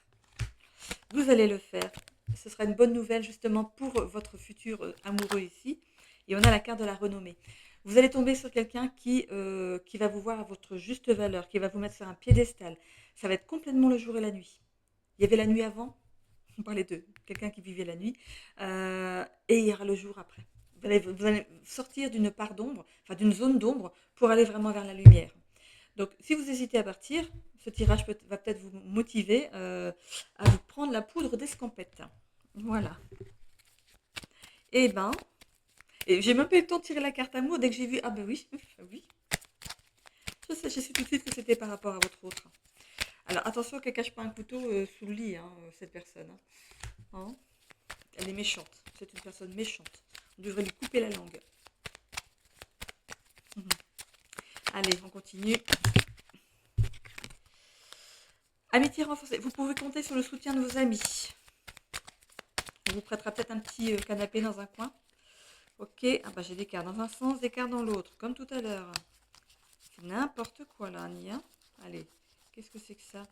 Vous allez le faire. Ce sera une bonne nouvelle justement pour votre futur amoureux ici. Et on a la carte de la renommée. Vous allez tomber sur quelqu'un qui va vous voir à votre juste valeur, qui va vous mettre sur un piédestal. Ça va être complètement le jour et la nuit. Il y avait la nuit avant, on parlait de quelqu'un qui vivait la nuit, et il y aura le jour après. Vous allez sortir d'une part d'ombre, enfin d'une zone d'ombre, pour aller vraiment vers la lumière. Donc, si vous hésitez à partir, ce tirage va peut-être vous motiver à vous prendre la poudre d'escampette. Voilà. Et ben, et j'ai même pas eu le temps de tirer la carte amour dès que j'ai vu. Ah ben oui, oui. Je sais tout de suite que c'était par rapport à votre autre. Alors attention qu'elle cache pas un couteau sous le lit, hein, cette personne, hein. Hein. Elle est méchante. C'est une personne méchante. On devrait lui couper la langue. Allez, on continue. Amitié renforcée. Vous pouvez compter sur le soutien de vos amis. On vous prêtera peut-être un petit canapé dans un coin. Ok. Ah bah j'ai des cartes dans un sens, des cartes dans l'autre, comme tout à l'heure. C'est n'importe quoi là, Annie, hein. Allez, qu'est-ce que c'est que ça?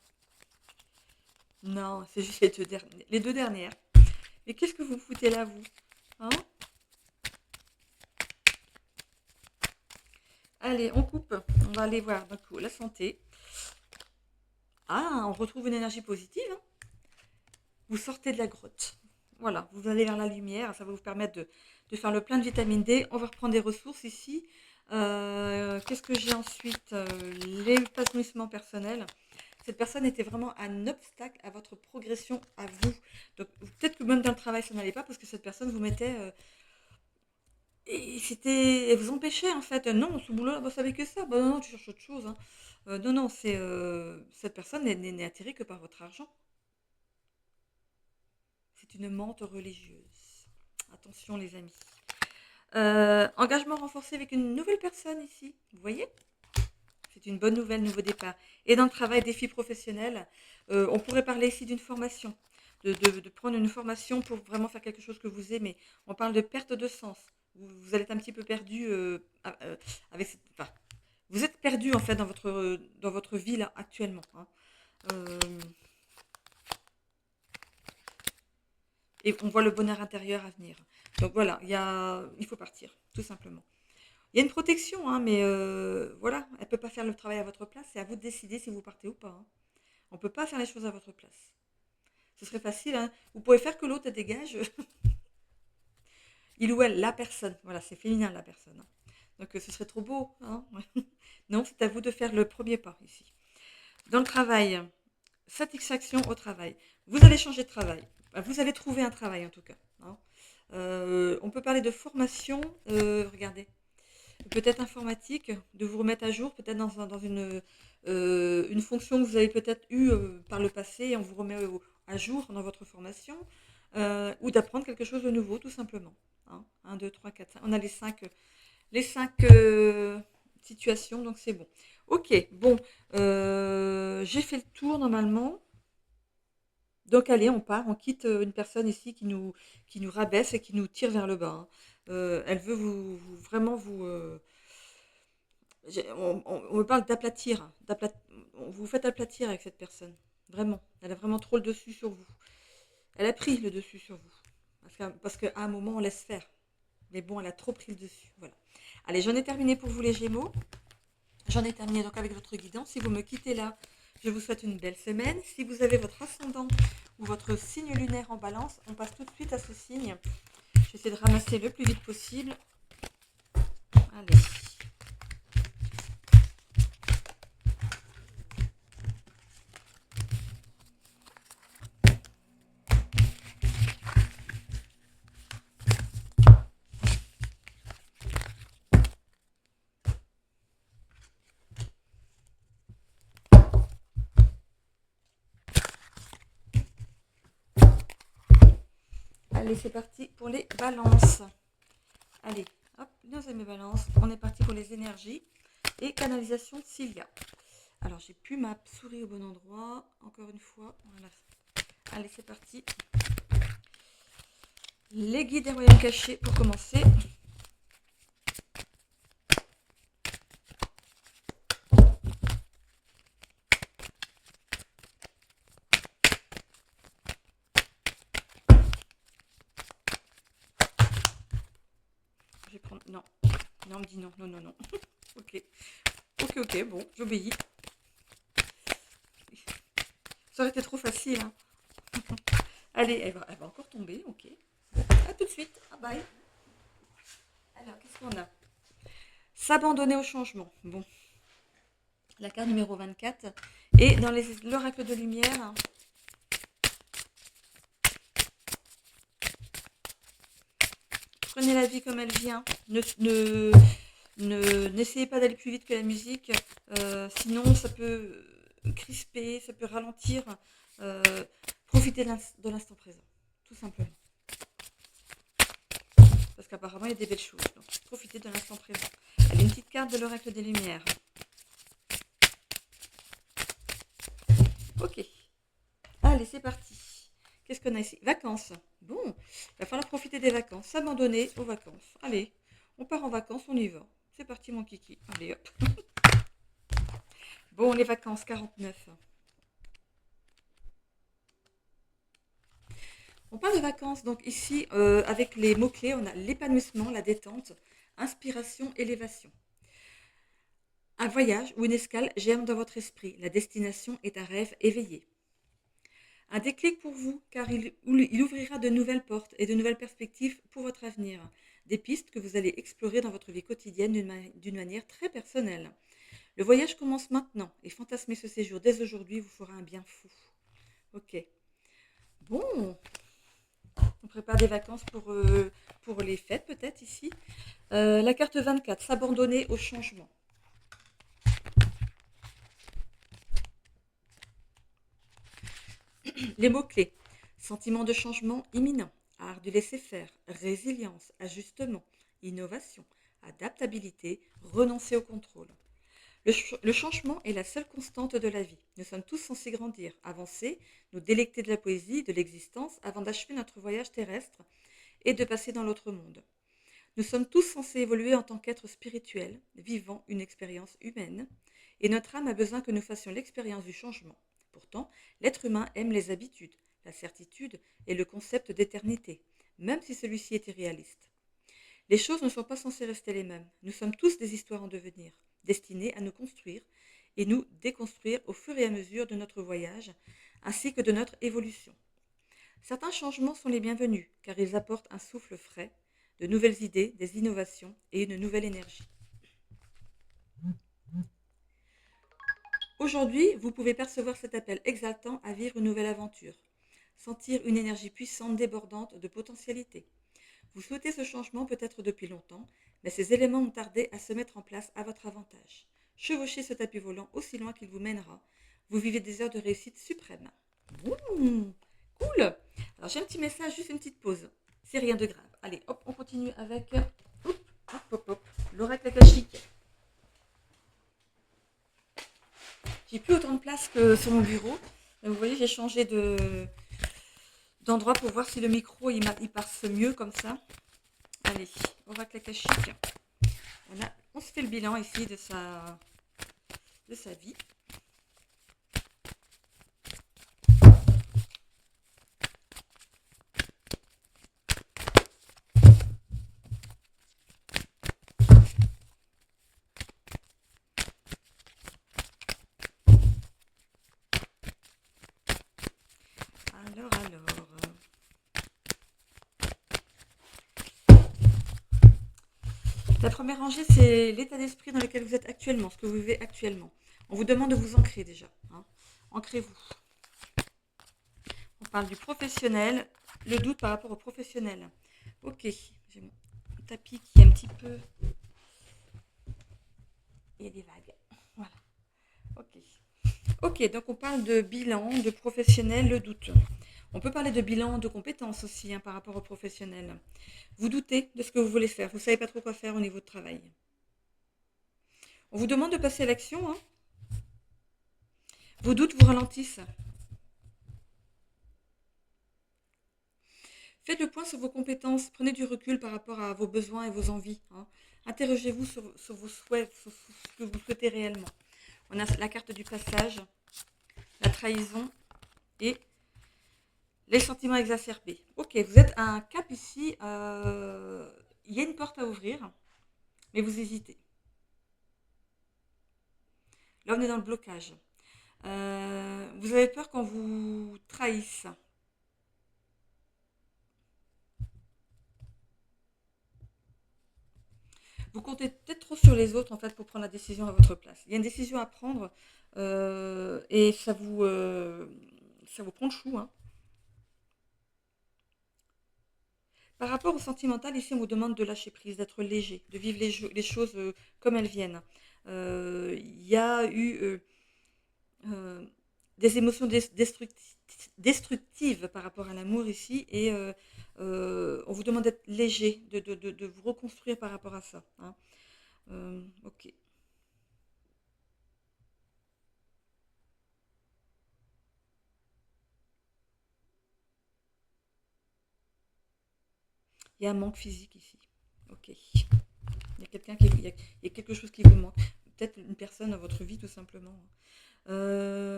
Non, c'est juste les deux dernières. Mais qu'est-ce que vous foutez là, vous? Hein? Allez, on coupe. On va aller voir donc la santé. Ah, on retrouve une énergie positive, hein. Vous sortez de la grotte. Voilà, vous allez vers la lumière. Ça va vous permettre de faire le plein de vitamine D. On va reprendre des ressources ici. Qu'est-ce que j'ai ensuite? L'épanouissement personnel. Cette personne était vraiment un obstacle à votre progression à vous. Donc peut-être que même dans le travail, ça n'allait pas parce que cette personne vous mettait... et elle vous empêchait en fait. Non, ce boulot-là, bah, ça avait que ça. Bah, non, non, tu cherches autre chose, hein. Non, non, cette personne n'est attirée que par votre argent. C'est une menthe religieuse. Attention les amis. Engagement renforcé avec une nouvelle personne ici. Vous voyez? C'est une bonne nouvelle, nouveau départ. Et dans le travail, défi professionnel, on pourrait parler ici d'une formation. De prendre une formation pour vraiment faire quelque chose que vous aimez. On parle de perte de sens. Vous allez être un petit peu perdu enfin, vous êtes perdu en fait dans votre vie là actuellement, hein. Euh, et on voit le bonheur intérieur à venir. Donc voilà, il faut partir, tout simplement. Il y a une protection, hein, mais voilà, elle ne peut pas faire le travail à votre place. C'est à vous de décider si vous partez ou pas, hein. On ne peut pas faire les choses à votre place. Ce serait facile, hein. Vous pouvez faire que l'autre dégage. Il ou elle, la personne. Voilà, c'est féminin, la personne, hein. Donc ce serait trop beau, hein. Non, c'est à vous de faire le premier pas ici. Dans le travail, satisfaction au travail. Vous allez changer de travail. Vous allez trouver un travail en tout cas, hein. On peut parler de formation. Regardez. Peut-être informatique, de vous remettre à jour, peut-être dans une fonction que vous avez peut-être eue par le passé et on vous remet à jour dans votre formation, ou d'apprendre quelque chose de nouveau, tout simplement. Hein. 1, 2, 3, 4, 5. On a les cinq situation, donc c'est bon. Ok, bon, j'ai fait le tour normalement. Donc allez, on part, on quitte une personne ici qui nous rabaisse et qui nous tire vers le bas, hein. Elle veut vraiment vous... on me parle d'aplatir, vous faites aplatir avec cette personne, vraiment. Elle a vraiment trop le dessus sur vous. Elle a pris le dessus sur vous. Parce qu'à un moment, on laisse faire. Mais bon, elle a trop pris le dessus. Voilà. Allez, j'en ai terminé pour vous les Gémeaux. J'en ai terminé donc avec votre guidance. Si vous me quittez là, je vous souhaite une belle semaine. Si vous avez votre ascendant ou votre signe lunaire en balance, on passe tout de suite à ce signe. J'essaie de ramasser le plus vite possible. Allez. Allez, c'est parti pour les balances. Allez, hop, nos amis balances. On est parti pour les énergies et canalisation de Cilia. Alors, j'ai plus ma souris au bon endroit. Encore une fois, voilà. Allez, c'est parti. Les guides des royaumes cachés pour commencer. Je vais prendre... Non. Non, on me dit non, non, non, non. Ok. Ok, ok, bon, j'obéis. Ça aurait été trop facile, hein. Allez, elle va encore tomber, ok. À tout de suite. Ah, bye. Alors, qu'est-ce qu'on a? S'abandonner au changement. Bon. La carte numéro 24. Et dans l'oracle de lumière, prenez la vie comme elle vient. N'essayez pas d'aller plus vite que la musique. Sinon, ça peut crisper, ça peut ralentir. Euh, Profitez de l'instant présent, tout simplement. Parce qu'apparemment, il y a des belles choses. Donc, profitez de l'instant présent. Allez, une petite carte de l'oracle des lumières. Ok. Allez, c'est parti. Qu'est-ce qu'on a ici? Vacances. Bon, il va falloir profiter des vacances. S'abandonner aux vacances. Allez, on part en vacances, on y va. C'est parti, mon kiki. Allez, hop. Bon, les vacances, 49. On parle de vacances, donc ici, avec les mots-clés, on a l'épanouissement, la détente, inspiration, élévation. Un voyage ou une escale germe dans votre esprit. La destination est un rêve éveillé. Un déclic pour vous, car il ouvrira de nouvelles portes et de nouvelles perspectives pour votre avenir. Des pistes que vous allez explorer dans votre vie quotidienne d'une manière très personnelle. Le voyage commence maintenant et fantasmer ce séjour dès aujourd'hui vous fera un bien fou. Ok. Bon, on prépare des vacances pour les fêtes peut-être ici. La carte 24, s'abandonner au changement. Les mots-clés. Sentiment de changement imminent, art du laisser-faire, résilience, ajustement, innovation, adaptabilité, renoncer au contrôle. Le changement est la seule constante de la vie. Nous sommes tous censés grandir, avancer, nous délecter de la poésie, de l'existence, avant d'achever notre voyage terrestre et de passer dans l'autre monde. Nous sommes tous censés évoluer en tant qu'êtres spirituels, vivant une expérience humaine, et notre âme a besoin que nous fassions l'expérience du changement. Pourtant, l'être humain aime les habitudes, la certitude et le concept d'éternité, même si celui-ci est irréaliste. Les choses ne sont pas censées rester les mêmes. Nous sommes tous des histoires en devenir, destinées à nous construire et nous déconstruire au fur et à mesure de notre voyage, ainsi que de notre évolution. Certains changements sont les bienvenus, car ils apportent un souffle frais, de nouvelles idées, des innovations et une nouvelle énergie. Aujourd'hui, vous pouvez percevoir cet appel exaltant à vivre une nouvelle aventure, sentir une énergie puissante débordante de potentialité. Vous souhaitez ce changement peut-être depuis longtemps, mais ces éléments ont tardé à se mettre en place à votre avantage. Chevauchez ce tapis volant aussi loin qu'il vous mènera. Vous vivez des heures de réussite suprême. Cool. Alors j'ai un petit message, juste une petite pause. C'est rien de grave. Allez, hop, on continue avec l'oracle akashique. J'ai plus autant de place que sur mon bureau. Vous voyez, j'ai changé d'endroit pour voir si le micro il passe mieux comme ça. Allez, on va claquer. On se fait le bilan ici de sa vie. Alors. La première rangée, c'est l'état d'esprit dans lequel vous êtes actuellement, ce que vous vivez actuellement. On vous demande de vous ancrer déjà. Hein. Ancrez-vous. On parle du professionnel, le doute par rapport au professionnel. Ok, j'ai mon tapis qui est un petit peu... Il y a des vagues. Voilà. Ok, donc on parle de bilan, de professionnel, le doute. On peut parler de bilan de compétences aussi par rapport au professionnel. Vous doutez de ce que vous voulez faire, vous ne savez pas trop quoi faire au niveau de travail. On vous demande de passer à l'action. Hein. Vos doutes vous ralentissent. Faites le point sur vos compétences, prenez du recul par rapport à vos besoins et vos envies. Hein. Interrogez-vous sur vos souhaits, sur ce que vous souhaitez réellement. On a la carte du passage, la trahison et les sentiments exacerbés. Ok, vous êtes à un cap ici. Il y a une porte à ouvrir, mais vous hésitez. Là, on est dans le blocage. Vous avez peur qu'on vous trahisse. Vous comptez peut-être trop sur les autres en fait pour prendre la décision à votre place. Il y a une décision à prendre et ça vous prend le chou. Hein. Par rapport au sentimental, ici on vous demande de lâcher prise, d'être léger, de vivre les choses comme elles viennent. Il y a eu des émotions destructives par rapport à l'amour ici et on vous demande d'être léger, de vous reconstruire par rapport à ça. Hein. Ok. Il y a un manque physique ici. Ok. Il y a quelque chose qui vous manque. Peut-être une personne dans votre vie tout simplement.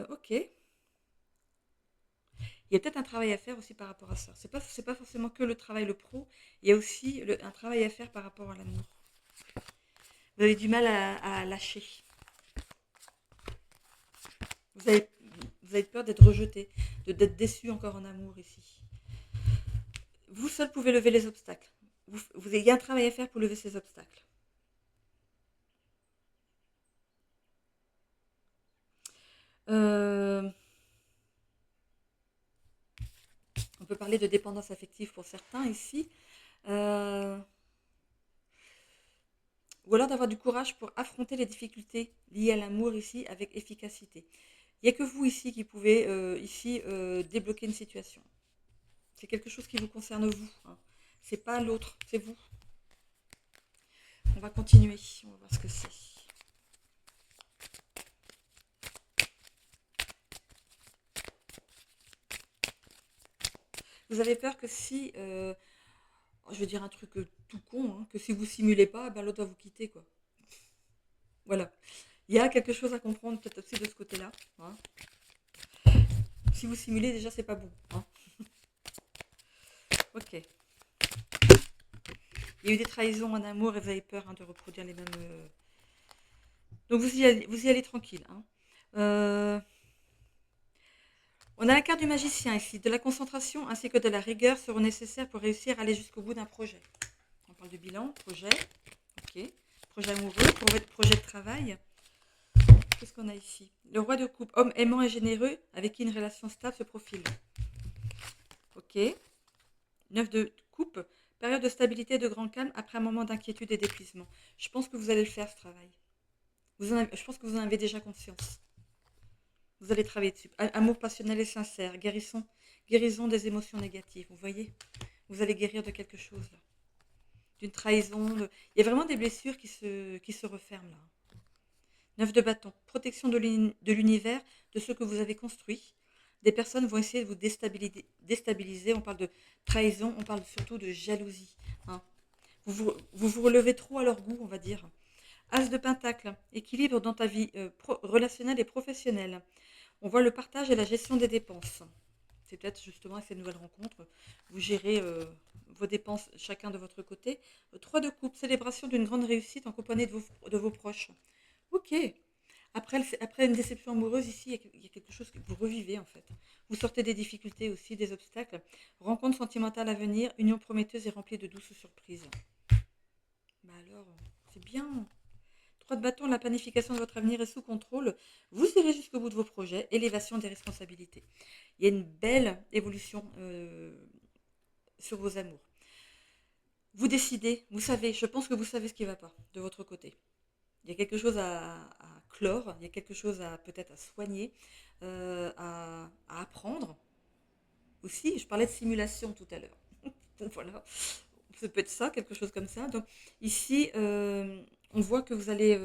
Ok. Il y a peut-être un travail à faire aussi par rapport à ça. C'est pas forcément que le travail, le pro. Il y a aussi un travail à faire par rapport à l'amour. Vous avez du mal à lâcher. Vous avez, vous avez peur d'être rejeté, d'être déçu encore en amour ici. Vous seul pouvez lever les obstacles. Il y a un travail à faire pour lever ces obstacles. On peut parler de dépendance affective pour certains ici. Ou alors d'avoir du courage pour affronter les difficultés liées à l'amour ici avec efficacité. Il n'y a que vous ici qui pouvez débloquer une situation. C'est quelque chose qui vous concerne vous. Hein. C'est pas l'autre, c'est vous. On va continuer, on va voir ce que c'est. Vous avez peur que si, je vais dire un truc tout con, hein, que si vous simulez pas, ben l'autre va vous quitter, quoi. Voilà. Il y a quelque chose à comprendre peut-être aussi de ce côté-là. Hein. Si vous simulez, déjà, c'est pas bon. Hein. Ok. Il y a eu des trahisons en amour et vous avez peur de reproduire les mêmes. Donc vous y allez tranquille. Hein. On a la carte du magicien ici. De la concentration ainsi que de la rigueur seront nécessaires pour réussir à aller jusqu'au bout d'un projet. On parle de bilan, projet. Ok. Projet amoureux, projet de travail. Qu'est-ce qu'on a ici? Le roi de coupe, homme aimant et généreux avec qui une relation stable se profile. Ok. 9 de coupe, période de stabilité et de grand calme après un moment d'inquiétude et d'épuisement. Je pense que vous allez le faire ce travail. Je pense que vous en avez déjà conscience. Vous allez travailler dessus. Amour passionnel et sincère, guérison des émotions négatives. Vous voyez? Vous allez guérir de quelque chose là. D'une trahison. Il y a vraiment des blessures qui se referment là. 9 de bâton, protection de l'univers, de ce que vous avez construit. Des personnes vont essayer de vous déstabiliser. On parle de trahison, on parle surtout de jalousie. Hein. Vous relevez trop à leur goût, on va dire. As de pentacle, équilibre dans ta vie relationnelle et professionnelle. On voit le partage et la gestion des dépenses. C'est peut-être justement avec cette nouvelle rencontre, vous gérez vos dépenses chacun de votre côté. 3 de coupe, célébration d'une grande réussite en compagnie de vos proches. Ok. Après une déception amoureuse, ici, il y a quelque chose que vous revivez en fait. Vous sortez des difficultés aussi, des obstacles. Rencontre sentimentale à venir, union prometteuse et remplie de douces surprises. Bah alors, c'est bien. 3 de bâton, la planification de votre avenir est sous contrôle. Vous irez jusqu'au bout de vos projets. Élévation des responsabilités. Il y a une belle évolution sur vos amours. Vous décidez, vous savez, je pense que vous savez ce qui ne va pas de votre côté. Il y a quelque chose à clore, il y a quelque chose à peut-être à soigner, à apprendre. Aussi, je parlais de simulation tout à l'heure. Donc voilà, ça peut être ça, quelque chose comme ça. Donc ici, on voit que vous allez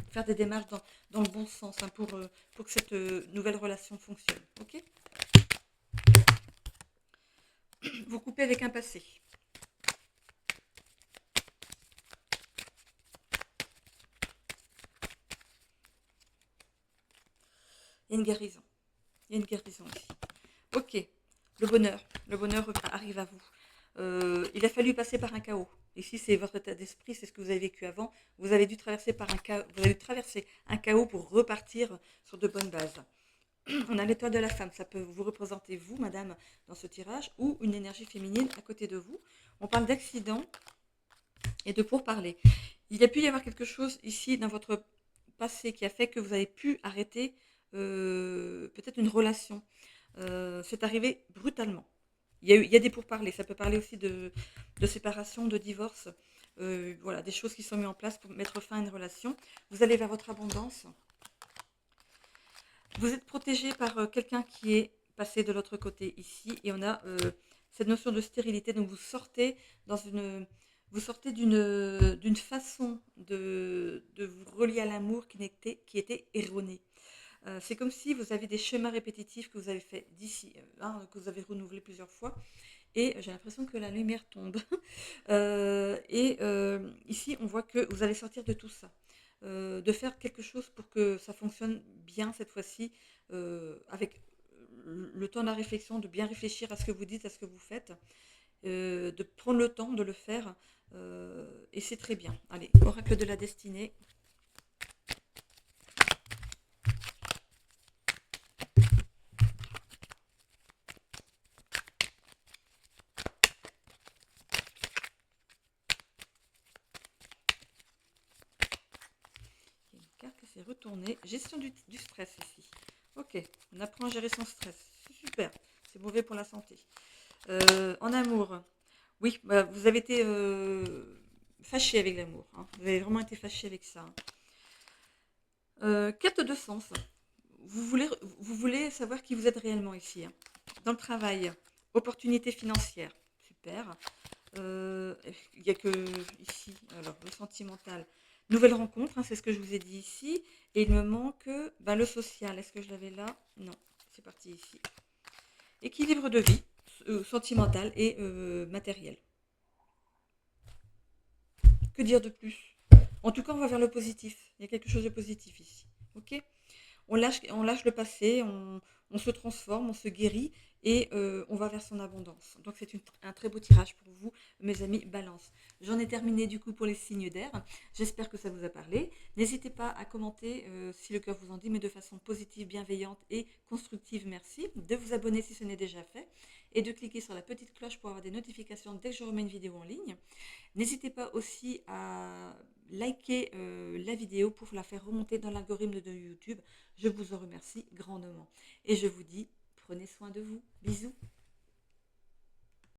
faire des démarches dans le bon sens hein, pour que cette nouvelle relation fonctionne. Ok. Vous coupez avec un passé. Il y a une guérison. Il y a une guérison ici. Ok. Le bonheur arrive à vous. Il a fallu passer par un chaos. Ici, c'est votre état d'esprit, c'est ce que vous avez vécu avant. Vous avez dû traverser par un chaos, vous avez traversé un chaos pour repartir sur de bonnes bases. On a l'étoile de la femme, ça peut vous représenter vous, madame, dans ce tirage, ou une énergie féminine à côté de vous. On parle d'accident et de pourparler. Il y a pu y avoir quelque chose ici dans votre passé qui a fait que vous avez pu arrêter peut-être une relation. C'est arrivé brutalement. Il y a des pourparlers, ça peut parler aussi de séparation, de divorce, voilà, des choses qui sont mises en place pour mettre fin à une relation. Vous allez vers votre abondance. Vous êtes protégé par quelqu'un qui est passé de l'autre côté ici, et on a cette notion de stérilité. Donc vous sortez d'une façon de vous relier à l'amour qui était erronée. C'est comme si vous avez des schémas répétitifs que vous avez fait d'ici, que vous avez renouvelé plusieurs fois, et j'ai l'impression que la lumière tombe. Ici, on voit que vous allez sortir de tout ça, de faire quelque chose pour que ça fonctionne bien cette fois-ci, avec le temps de la réflexion, de bien réfléchir à ce que vous dites, à ce que vous faites, de prendre le temps de le faire, et c'est très bien. Allez, oracle de la destinée. Il y a une carte qui s'est retournée. Gestion du stress ici. Ok, on apprend à gérer son stress. C'est super, c'est mauvais pour la santé. En amour, oui, bah, vous avez été fâché avec l'amour. Hein. Vous avez vraiment été fâché avec ça. Quête de sens. Vous voulez savoir qui vous êtes réellement ici. Hein. Dans le travail, opportunité financière. Super. Il n'y a que ici, alors le sentimental. Nouvelle rencontre, hein, c'est ce que je vous ai dit ici. Et il me manque le social. Est-ce que je l'avais là? Non, c'est parti ici. Équilibre de vie, sentimental et matériel. Que dire de plus? En tout cas, on va vers le positif. Il y a quelque chose de positif ici. Ok? On lâche le passé, on se transforme, on se guérit et on va vers son abondance. Donc c'est un très beau tirage pour vous, mes amis Balance. J'en ai terminé du coup pour les signes d'air. J'espère que ça vous a parlé. N'hésitez pas à commenter si le cœur vous en dit, mais de façon positive, bienveillante et constructive. Merci. De vous abonner si ce n'est déjà fait et de cliquer sur la petite cloche pour avoir des notifications dès que je remets une vidéo en ligne. N'hésitez pas aussi à liker la vidéo pour la faire remonter dans l'algorithme de YouTube. Je vous en remercie grandement. Et je vous dis, prenez soin de vous. Bisous.